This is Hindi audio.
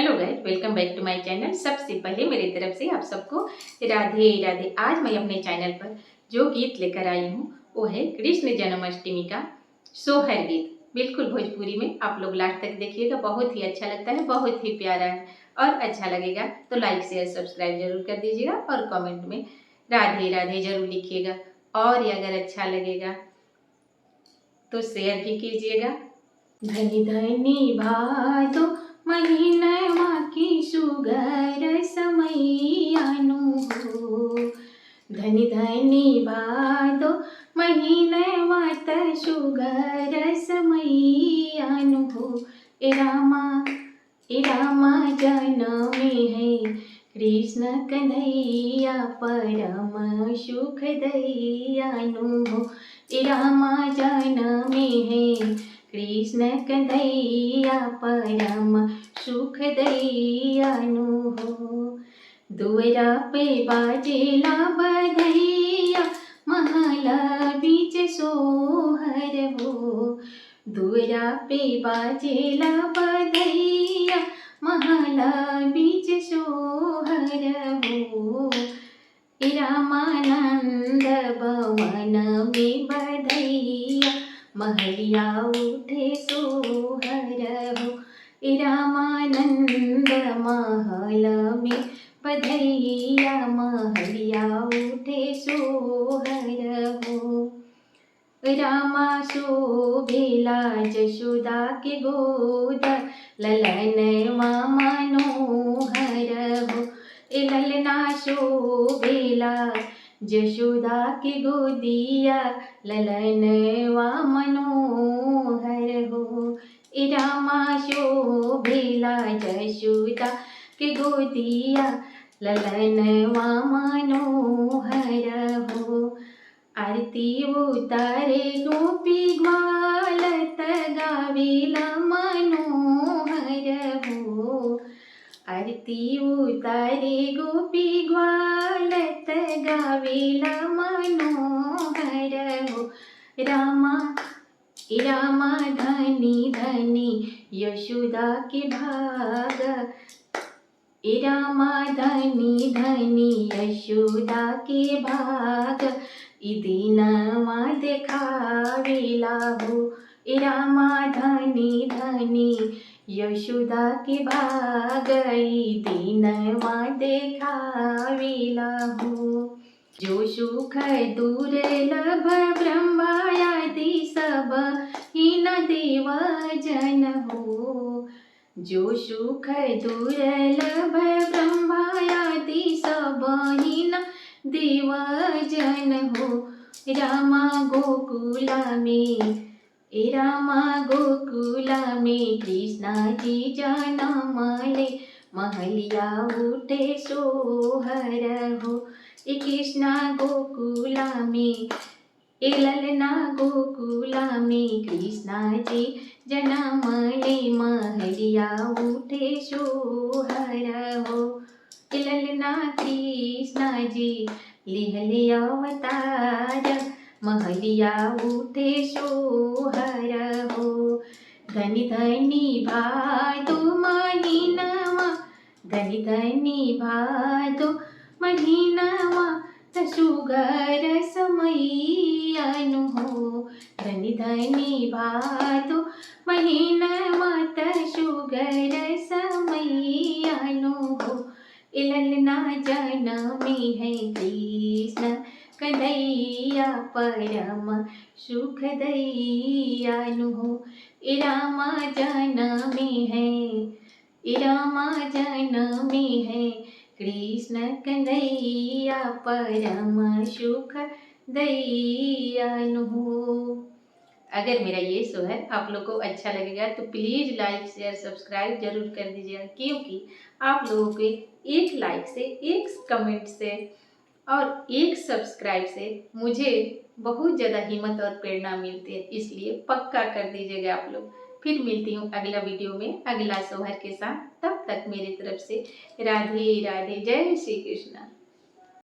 Hello guys, welcome back to my channel. सबसे पहले मेरी तरफ से आप सबको राधे राधे। आज मैं अपने चैनल पर जो गीत लेकर आई हूँ वो है कृष्ण जन्माष्टमी का सोहर गीत। बिल्कुल भोजपुरी में। आप लोग लास्ट तक देखिएगा, बहुत ही अच्छा लगता है, बहुत ही प्यारा है। और अच्छा लगेगा तो लाइक शेयर सब्सक्राइब जरूर कर दीजिएगा और कमेंट में राधे राधे जरूर लिखिएगा। और ये अगर अच्छा लगेगा तो शेयर भी कीजिएगा। धनी धनी भादो महीनमा की सुगर समैयानु हो। धनी धनी भादो महीनमा त सुगर समैयानु हो। ए रामा जनमे है कृष्ण कन्हैया परम सुख दैयानु हो। ए रामा जनमे है कृष्ण कन्हैया परम सुख दैयानु हो। दुअरा पे बाजेला बधैया महला बीच सोहर हो। दुअरा पे बाजेला बधैया महला बीच सोहर हो। रामानंद भवन में बधैया महलिया उठे सोहर हो। रामानंद महल में बधैया महलिया उठे सोहर हो। रामा शोभेला जशोदा के गोद ललन मनोहर हो। ललना शोभेला जशोदा के गोदिया ललन मनोहर हो। रामा शोभेला जशोदा के गोदिया ललन मनोहर हो। आरती उतारे गोपी ग्वालत गावेला मनोहर हो। आरती उतारे गोपी ग्वालत गावेला मनोहर हो। रामा धनी धनी यशोदा के भाग। रामा धनी धनी यशोदा के भाग। दीनवा देखावेला हो। रामा धनी धनी यशोदा के भाग। दीनवा देखावेला हो। जो सुख दुर्लभ ब्रह्मादि सब हीन देव जन हो। जो सुख दुर्लभ ब्रह्मादि सब हीन देव जन हो। रामा गोकुला में कृष्ण जी जन्म ले महलिया उठे सोहर हो। कृष्णा गोकुला में ललना गोकुला में कृष्णा जी जन्म ले महलिया उठे सोहर हो। ललना कृष्णा जी लिहले अवतार महलिया उठे सोहर हो। धनी धनी भादो महीनावा धनी धनी भादो महीनावा त सुगर समैयानु हो। धनी धनी भादो महीनावा त सुगर समैयानु हो। ललना जनमे है कृष्ण कन्हैया परम सुख दैयानु हो। रामा जनमे है कृष्ण कन्हैया परम सुख दैयानु हो। अगर मेरा ये सोहर आप लोग को अच्छा लगेगा तो प्लीज़ लाइक शेयर सब्सक्राइब जरूर कर दीजिएगा, क्योंकि आप लोगों के एक लाइक से, एक कमेंट से और एक सब्सक्राइब से मुझे बहुत ज़्यादा हिम्मत और प्रेरणा मिलती है। इसलिए पक्का कर दीजिएगा आप लोग। फिर मिलती हूँ अगला वीडियो में अगला सोहर के साथ। तब तक मेरी तरफ से राधे राधे, जय श्री कृष्ण।